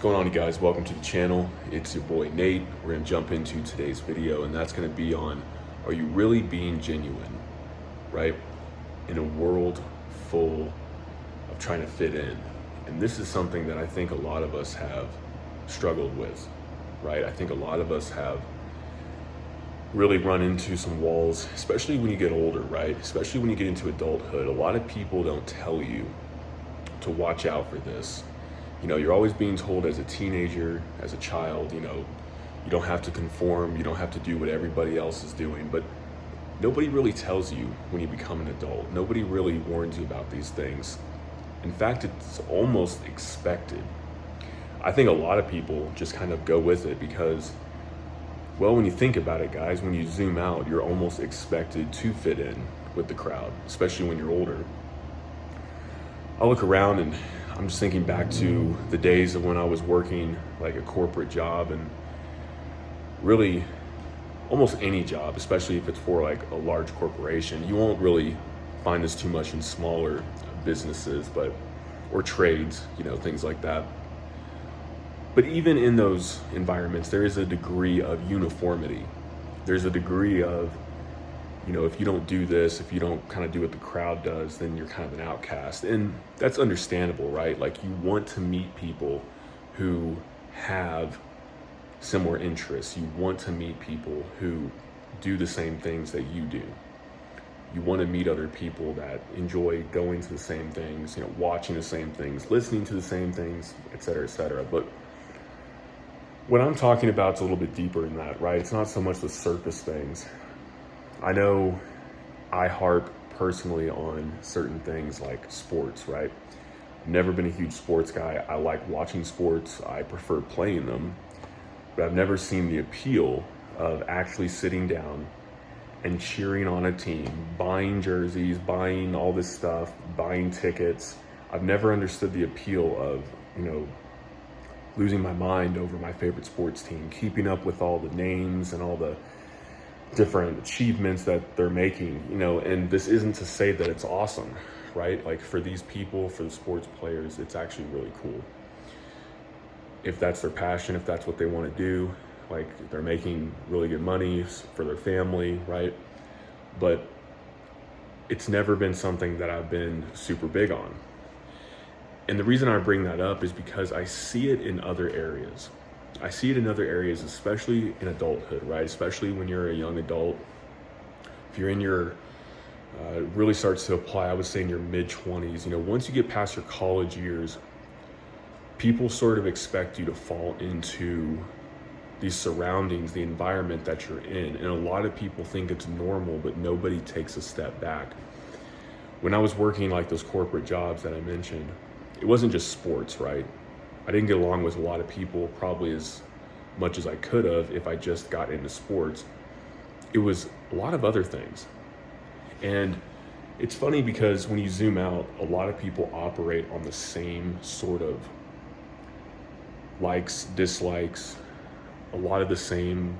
going on, you guys? Welcome to the channel. It's your boy Nate. We're gonna jump into today's video, and that's gonna be on, are you really being genuine, right? In a world full of trying to fit in. And this is something that I think a lot of us have struggled with, right? I think a lot of us have really run into some walls, especially when you get older, right? Especially when you get into adulthood. A lot of people don't tell you to watch out for this. You know, you're always being told as a teenager, as a child, you don't have to conform, you don't have to do what everybody else is doing, but nobody really tells you when you become an adult. Nobody really warns you about these things. In fact, it's almost expected. I think a lot of people just kind of go with it because, well, when you think about it, guys, when you zoom out, you're almost expected to fit in with the crowd, especially when you're older. I look around and I'm just thinking back to the days of when I was working like a corporate job, and really almost any job, especially if it's for like a large corporation. You won't really find this too much in smaller businesses, or trades, things like that. But even in those environments, there is a degree of uniformity. There's a degree of, if you don't do this, if you don't kind of do what the crowd does, then you're kind of an outcast. And that's understandable, right? Like, you want to meet people who have similar interests. You want to meet people who do the same things that you do. You want to meet other people that enjoy going to the same things, watching the same things, listening to the same things, et cetera, et cetera. But what I'm talking about is a little bit deeper than that, right? It's not so much the surface things. I know I harp personally on certain things like sports, right? I've never been a huge sports guy. I like watching sports. I prefer playing them, but I've never seen the appeal of actually sitting down and cheering on a team, buying jerseys, buying all this stuff, buying tickets. I've never understood the appeal of, losing my mind over my favorite sports team, keeping up with all the names and all the different achievements that they're making, and this isn't to say that it's awesome, right? Like, for these people, for the sports players, it's actually really cool. If that's their passion, if that's what they want to do, like, they're making really good money for their family, right? But it's never been something that I've been super big on. And the reason I bring that up is because I see it in other areas. I see it in other areas, especially in adulthood, right? Especially when you're a young adult. If you're in your, it really starts to apply, I would say, in your mid-20s. Once you get past your college years, people sort of expect you to fall into these surroundings, the environment that you're in. And a lot of people think it's normal, but nobody takes a step back. When I was working like those corporate jobs that I mentioned, it wasn't just sports, right? I didn't get along with a lot of people probably as much as I could have if I just got into sports. It was a lot of other things. And it's funny because when you zoom out, a lot of people operate on the same sort of likes, dislikes, a lot of the same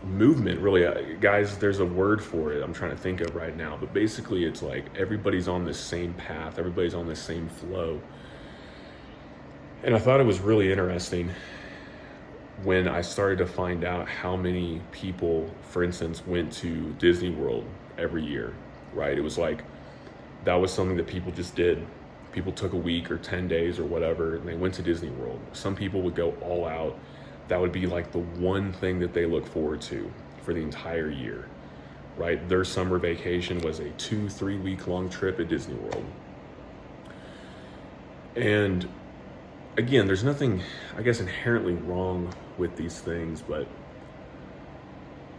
movement, really. Guys, there's a word for it I'm trying to think of right now, but basically it's like everybody's on this same path, everybody's on this same flow. And I thought it was really interesting when I started to find out how many people, for instance, went to Disney World every year, right? It was like, that was something that people just did. People took a week or 10 days or whatever, and they went to Disney World. Some people would go all out. That would be like the one thing that they look forward to for the entire year, right? Their summer vacation was a 2-3 week long trip at Disney World. And again, there's nothing, I guess, inherently wrong with these things, but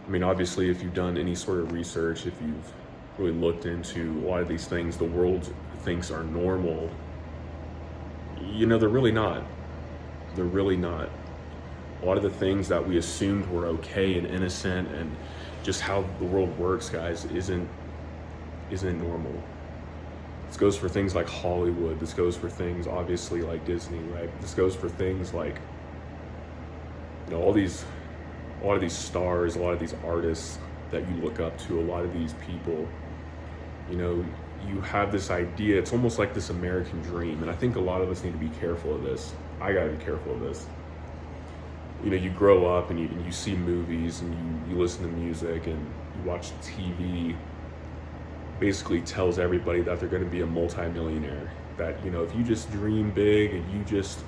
I mean, obviously, if you've done any sort of research, if you've really looked into a lot of these things the world thinks are normal, they're really not. They're really not. A lot of the things that we assumed were okay and innocent and just how the world works, guys, isn't normal. This goes for things like Hollywood. This goes for things, obviously, like Disney, right? This goes for things like, a lot of these stars, a lot of these artists that you look up to, a lot of these people, you have this idea, it's almost like this American dream. And I think a lot of us need to be careful of this. I gotta be careful of this. You know, you grow up and you see movies and you listen to music and you watch TV, basically tells everybody that they're gonna be a multimillionaire. That, you know, if you just dream big and you just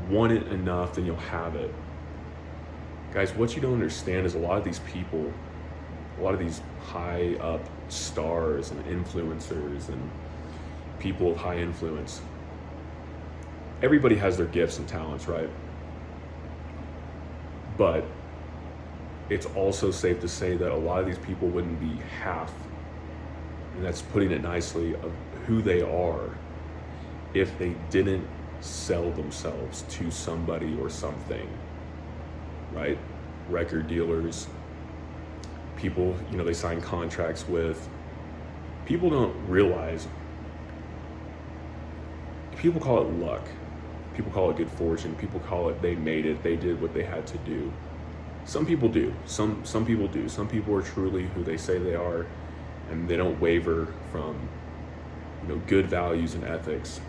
want it enough, then you'll have it. Guys, what you don't understand is a lot of these people, a lot of these high up stars and influencers and people of high influence, everybody has their gifts and talents, right? But it's also safe to say that a lot of these people wouldn't be half, and that's putting it nicely, of who they are if they didn't sell themselves to somebody or something, right? Record dealers, people, you know, they sign contracts with. People don't realize, people call it luck. People call it good fortune. People call it they made it. They did what they had to do. Some people do. Some people do. Some people are truly who they say they are, and they don't waver from, you know, good values and ethics.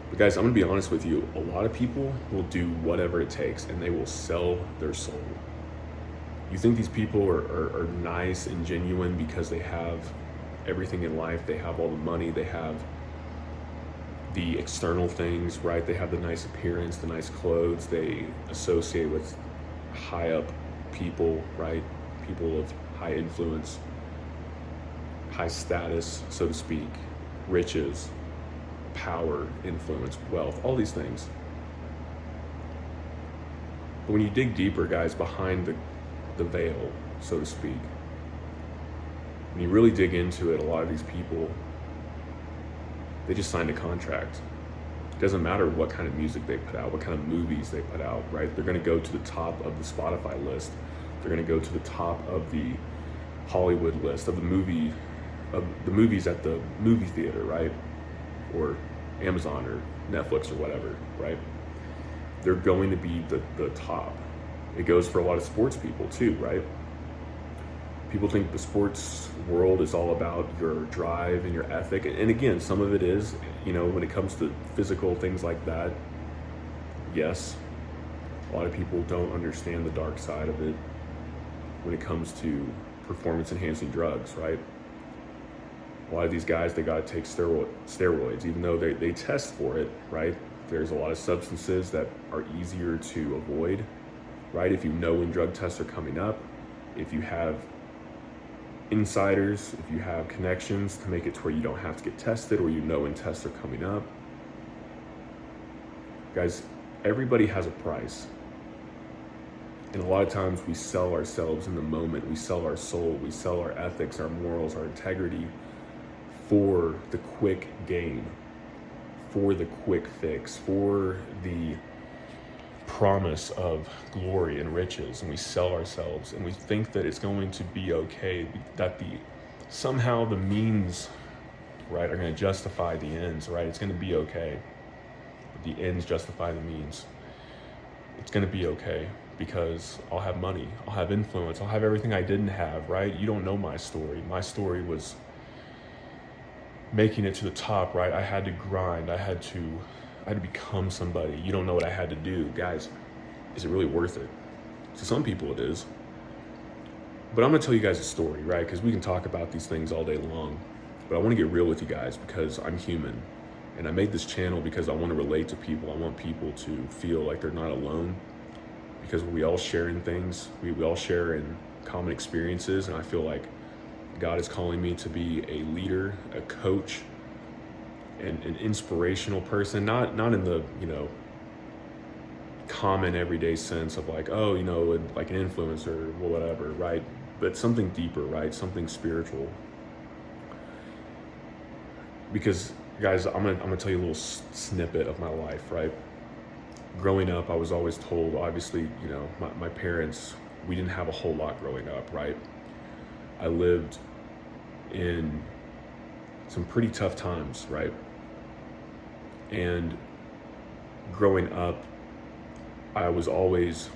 But guys, I'm gonna be honest with you. A lot of people will do whatever it takes, and they will sell their soul. You think these people are nice and genuine because they have everything in life. They have all the money. They have the external things, right? They have the nice appearance, the nice clothes. They associate with high up people, right? People of high influence, high status, so to speak, riches, power, influence, wealth, all these things. But when you dig deeper, guys, behind the veil, so to speak, when you really dig into it, a lot of these people, they just signed a contract. It doesn't matter what kind of music they put out, what kind of movies they put out, right? They're gonna go to the top of the Spotify list. They're gonna go to the top of the Hollywood list of the movies at the movie theater, right? Or Amazon or Netflix or whatever, right? They're going to be the top. It goes for a lot of sports people too, right? People think the sports world is all about your drive and your ethic. And again, some of it is, you know, when it comes to physical things like that, yes. A lot of people don't understand the dark side of it when it comes to performance enhancing drugs, right? A lot of these guys, they gotta take steroids, even though they test for it, right? There's a lot of substances that are easier to avoid, right? If you know when drug tests are coming up, if you have insiders, if you have connections to make it to where you don't have to get tested, or you know when tests are coming up. Guys, everybody has a price. And a lot of times we sell ourselves in the moment. We sell our soul, we sell our ethics, our morals, our integrity for the quick gain, for the quick fix, for the promise of glory and riches. And we sell ourselves and we think that it's going to be okay, that somehow the means, right, are going to justify the ends, right? It's going to be okay. The ends justify the means. It's going to be okay because I'll have money, I'll have influence, I'll have everything I didn't have, right? You don't know my story. My story was making it to the top, right? I had to grind. I had to become somebody. You don't know what I had to do. Guys, is it really worth it? To some people it is. But I'm gonna tell you guys a story, right? Because we can talk about these things all day long. But I wanna get real with you guys because I'm human. And I made this channel because I wanna relate to people. I want people to feel like they're not alone. Because we all share in things. We all share in common experiences. And I feel like God is calling me to be a leader, a coach, and an inspirational person, not in the, you know, common everyday sense of like, oh, you know, like an influencer or whatever, right? But something deeper, right? Something spiritual. Because guys, I'm gonna tell you a little snippet of my life, right? Growing up, I was always told, obviously, you know, my parents, we didn't have a whole lot growing up, right? I lived in some pretty tough times, right? And growing up, I was always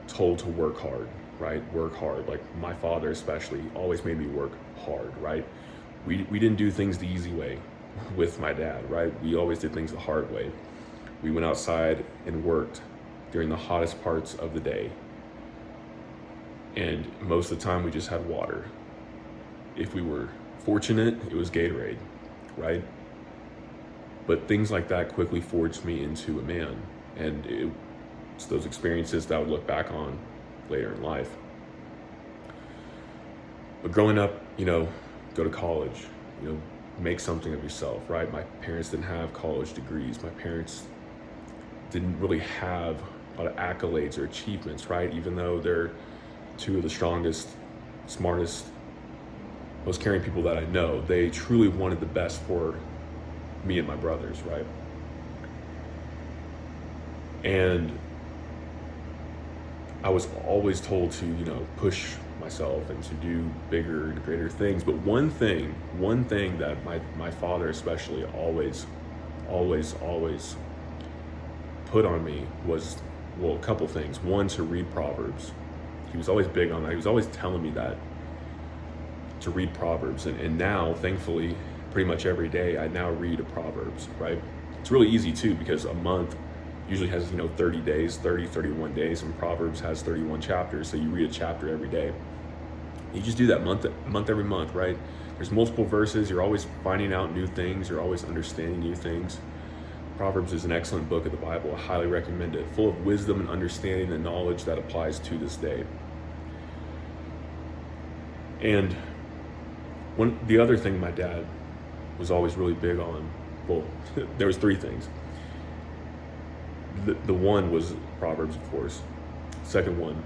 told to work hard, right? Work hard. Like my father especially always made me work hard, right? We didn't do things the easy way with my dad, right? We always did things the hard way. We went outside and worked during the hottest parts of the day. And most of the time we just had water. If we were fortunate, it was Gatorade, right? But things like that quickly forged me into a man. And it's those experiences that I would look back on later in life. But growing up, go to college, make something of yourself, right? My parents didn't have college degrees. My parents didn't really have a lot of accolades or achievements, right? Even though they're two of the strongest, smartest, most caring people that I know, they truly wanted the best for me and my brothers, right? And I was always told to, push myself and to do bigger and greater things. But one thing that my father especially always put on me was, a couple things. One, to read Proverbs. He was always big on that. He was always telling me that, to read Proverbs. And now, thankfully, pretty much every day, I now read a Proverbs, right? It's really easy too, because a month usually has 30 days, 31 days, and Proverbs has 31 chapters, so you read a chapter every day. You just do that month every month, right? There's multiple verses, you're always finding out new things, you're always understanding new things. Proverbs is an excellent book of the Bible. I highly recommend it, full of wisdom and understanding and knowledge that applies to this day. And the other thing my dad was always really big on, there was three things. The one was Proverbs, of course. Second one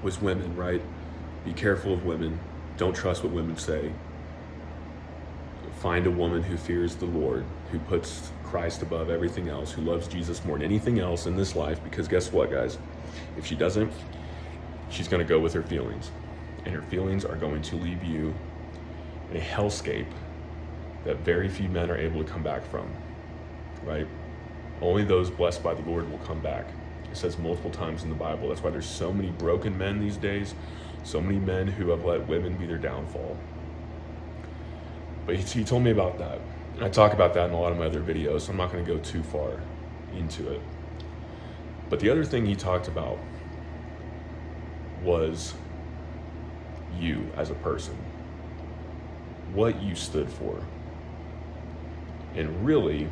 was women, right? Be careful of women. Don't trust what women say. Find a woman who fears the Lord, who puts Christ above everything else, who loves Jesus more than anything else in this life, because guess what, guys? If she doesn't, she's going to go with her feelings. And her feelings are going to leave you in a hellscape that very few men are able to come back from, right? Only those blessed by the Lord will come back. It says multiple times in the Bible. That's why there's so many broken men these days, so many men who have let women be their downfall. But he told me about that. And I talk about that in a lot of my other videos, so I'm not going to go too far into it. But the other thing he talked about was you as a person, what you stood for. And really,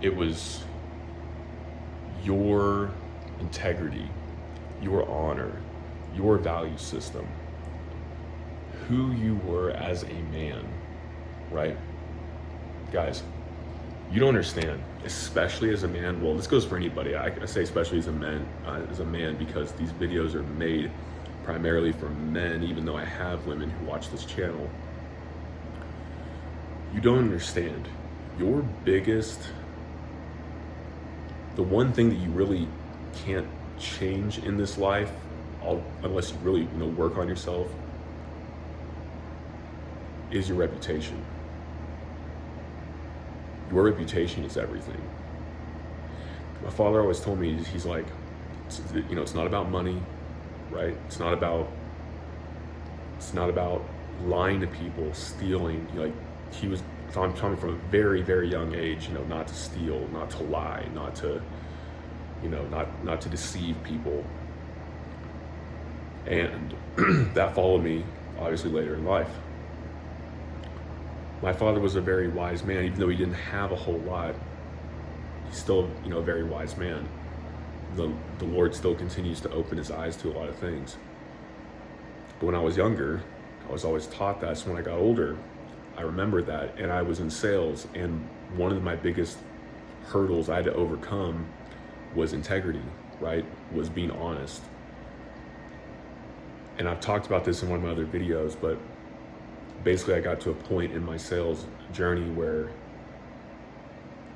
it was your integrity, your honor, your value system, who you were as a man, right? Guys, you don't understand, especially as a man. Well, this goes for anybody. I say especially as a man, because these videos are made primarily for men, even though I have women who watch this channel. You don't understand. Your biggest, the one thing that you really can't change in this life, unless you really work on yourself, is your reputation. Your reputation is everything. My father always told me, he's like, it's not about money, right? It's not about lying to people, stealing. He was telling me from a very, very young age, not to steal, not to lie, not to deceive people. And that followed me obviously later in life. My father was a very wise man, even though he didn't have a whole lot. He's still, a very wise man. The Lord still continues to open his eyes to a lot of things. But when I was younger, I was always taught that. So when I got older, I remember that, and I was in sales, and one of my biggest hurdles I had to overcome was integrity, right? Was being honest. And I've talked about this in one of my other videos, but basically I got to a point in my sales journey where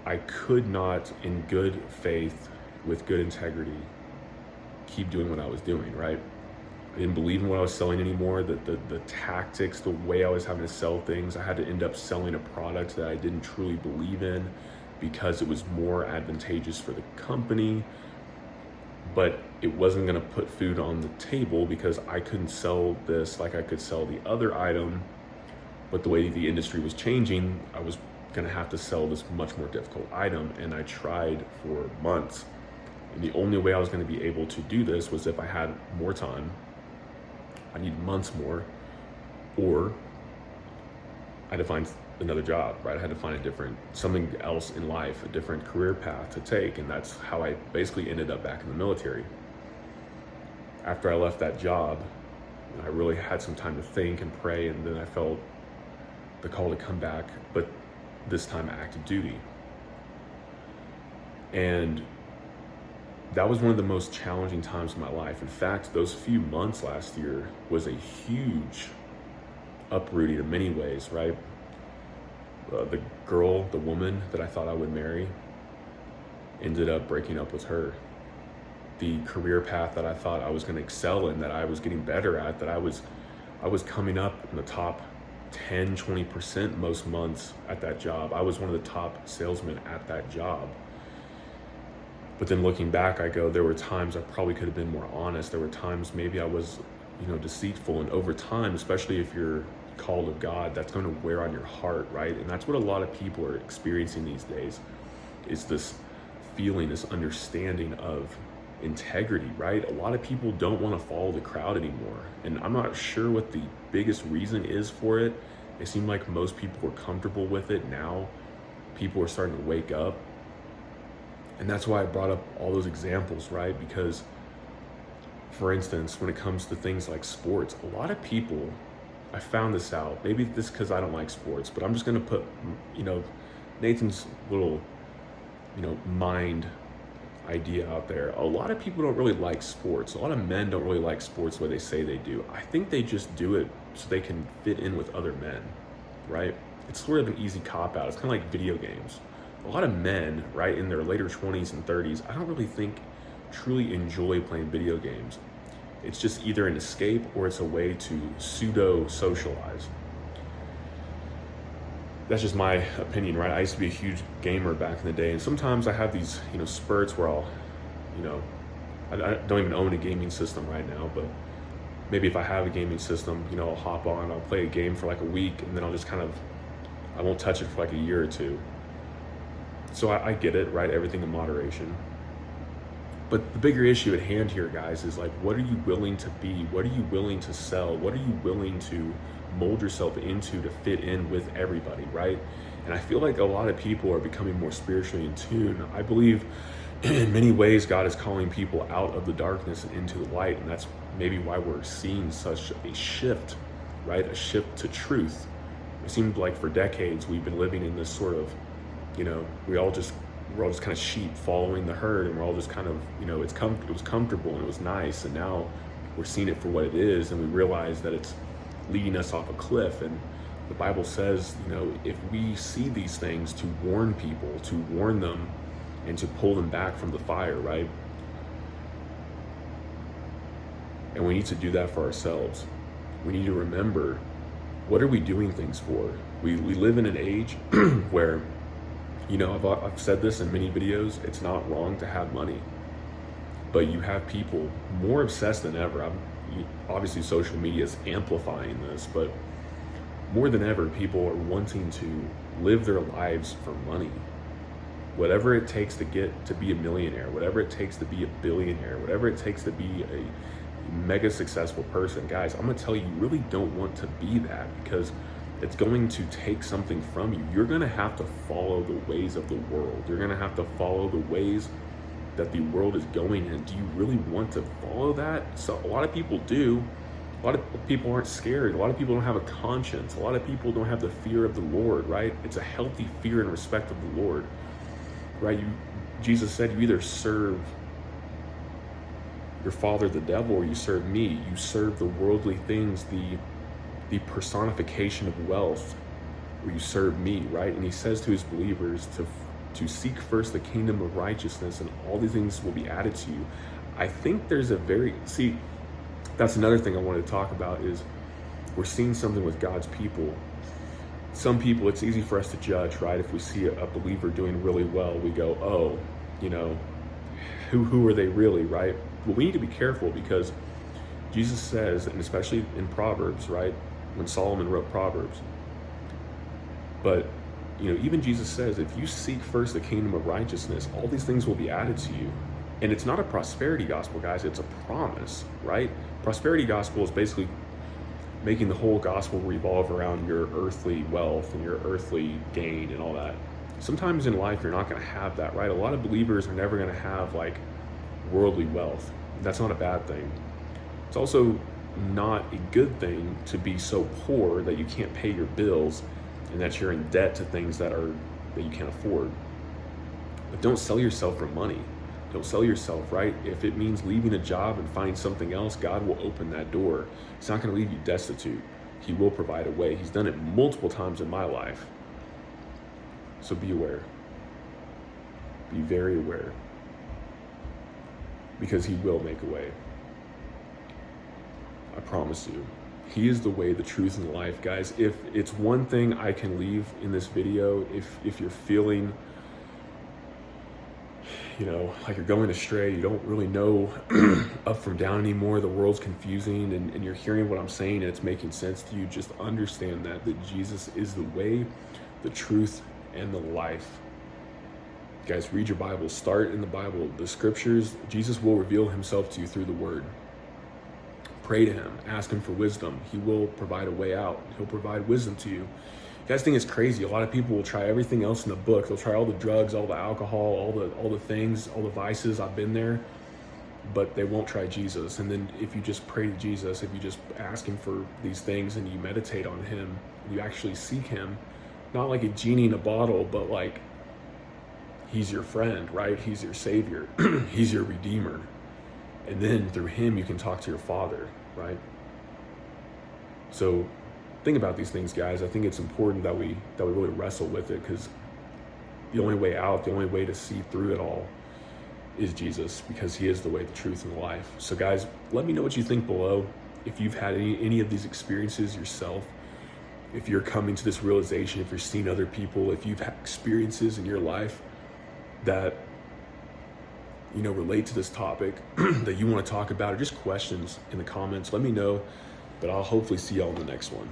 I could not, in good faith, with good integrity, keep doing what I was doing, right? I didn't believe in what I was selling anymore, the tactics, the way I was having to sell things. I had to end up selling a product that I didn't truly believe in because it was more advantageous for the company but it wasn't going to put food on the table because I couldn't sell this like I could sell the other item. But the way the industry was changing, I was going to have to sell this much more difficult item. And I tried for months. And the only way I was going to be able to do this was if I had more time. I need months more, or I had to find another job, right? I had to find something else in life, a different career path to take. And that's how I basically ended up back in the military. After I left that job, I really had some time to think and pray, and then I felt the call to come back, but this time active duty. And that was one of the most challenging times of my life. In fact, those few months last year was a huge uprooting in many ways, right? The woman that I thought I would marry, ended up breaking up with her. The career path that I thought I was going to excel in, that I was getting better at, that I was coming up in the top 10, 20% most months at that job. I was one of the top salesmen at that job. But then looking back, I go, there were times I probably could have been more honest. There were times maybe I was, deceitful. And over time, especially if you're called of God, that's going to wear on your heart, right? And that's what a lot of people are experiencing these days, is this feeling, this understanding of integrity, right? A lot of people don't want to follow the crowd anymore. And I'm not sure what the biggest reason is for it. It seemed like most people were comfortable with it. Now people are starting to wake up. And that's why I brought up all those examples, right? Because, for instance, when it comes to things like sports, a lot of people, I found this out, maybe this because I don't like sports, but I'm just going to put, Nathan's little, mind idea out there. A lot of people don't really like sports. A lot of men don't really like sports the way they say they do. I think they just do it so they can fit in with other men, right? It's sort of an easy cop-out. It's kind of like video games. A lot of men, right, in their later 20s and 30s, I don't really think truly enjoy playing video games. It's just either an escape or it's a way to pseudo-socialize. That's just my opinion, right? I used to be a huge gamer back in the day, and sometimes I have these, spurts where I'll, I don't even own a gaming system right now, but maybe if I have a gaming system, I'll hop on, I'll play a game for like a week, and then I'll just I won't touch it for like a year or two. So I get it, right? Everything in moderation. But the bigger issue at hand here, guys, is like, what are you willing to be? What are you willing to sell? What are you willing to mold yourself into to fit in with everybody, right? And I feel like a lot of people are becoming more spiritually in tune. I believe in many ways God is calling people out of the darkness and into the light, and that's maybe why we're seeing such a shift, right? A shift to truth. It seemed like for decades we've been living in this sort of, we're all just kind of sheep following the herd, and we're all just kind of, it was comfortable and it was nice, and now we're seeing it for what it is, and we realize that it's leading us off a cliff. And the Bible says, if we see these things, to warn people, to warn them, and to pull them back from the fire, right? And we need to do that for ourselves. We need to remember, what are we doing things for? We live in an age where, I've said this in many videos, it's not wrong to have money, but you have people more obsessed than ever. Obviously social media is amplifying this, but more than ever, people are wanting to live their lives for money. Whatever it takes to get to be a millionaire, whatever it takes to be a billionaire, whatever it takes to be a mega successful person. Guys, I'm gonna tell you, you really don't want to be that, because it's going to take something from you. You're gonna have to follow the ways of the world. You're gonna have to follow the ways that the world is going in. Do you really want to follow that? So a lot of people do. A lot of people aren't scared. A lot of people don't have a conscience. A lot of people don't have the fear of the Lord, right? It's a healthy fear and respect of the Lord, right? Jesus said, you either serve your father, the devil, or you serve me. You serve the worldly things, the personification of wealth, or you serve me, right? And he says to his believers to seek first the kingdom of righteousness, and all these things will be added to you. I think there's that's another thing I wanted to talk about, is we're seeing something with God's people. Some people, it's easy for us to judge, right? If we see a believer doing really well, we go, oh, who are they really, right? Well, we need to be careful because Jesus says, and especially in Proverbs, right, when Solomon wrote Proverbs, but even Jesus says, if you seek first the kingdom of righteousness, all these things will be added to you. And it's not a prosperity gospel, guys, it's a promise, right? Prosperity gospel is basically making the whole gospel revolve around your earthly wealth and your earthly gain and all that. Sometimes in life, you're not going to have that, right? A lot of believers are never going to have like worldly wealth. That's not a bad thing. It's also not a good thing to be so poor that you can't pay your bills and that you're in debt to things that you can't afford. But don't sell yourself for money. Don't sell yourself, right? If it means leaving a job and finding something else, God will open that door. He's not going to leave you destitute. He will provide a way. He's done it multiple times in my life. So be aware. Be very aware. Because he will make a way. I promise you. He is the way, the truth, and the life, guys. If it's one thing I can leave in this video, if you're feeling, like you're going astray, you don't really know up from down anymore, the world's confusing, and you're hearing what I'm saying and it's making sense to you, just understand that Jesus is the way, the truth, and the life. Guys, read your Bible. Start in the Bible. The scriptures, Jesus will reveal himself to you through the word. Pray to him. Ask him for wisdom. He will provide a way out. He'll provide wisdom to you. You guys think it's crazy. A lot of people will try everything else in the book. They'll try all the drugs, all the alcohol, all the things, all the vices. I've been there. But they won't try Jesus. And then if you just pray to Jesus, if you just ask him for these things and you meditate on him, you actually seek him, not like a genie in a bottle, but like he's your friend, right? He's your savior. He's your redeemer. And then through him, you can talk to your Father, right? So think about these things, guys. I think it's important that we really wrestle with it, because the only way out, the only way to see through it all is Jesus, because he is the way, the truth, and the life. So guys, let me know what you think below. If you've had any of these experiences yourself, if you're coming to this realization, if you're seeing other people, if you've had experiences in your life that relate to this topic that you want to talk about, or just questions in the comments, let me know. But I'll hopefully see y'all in the next one.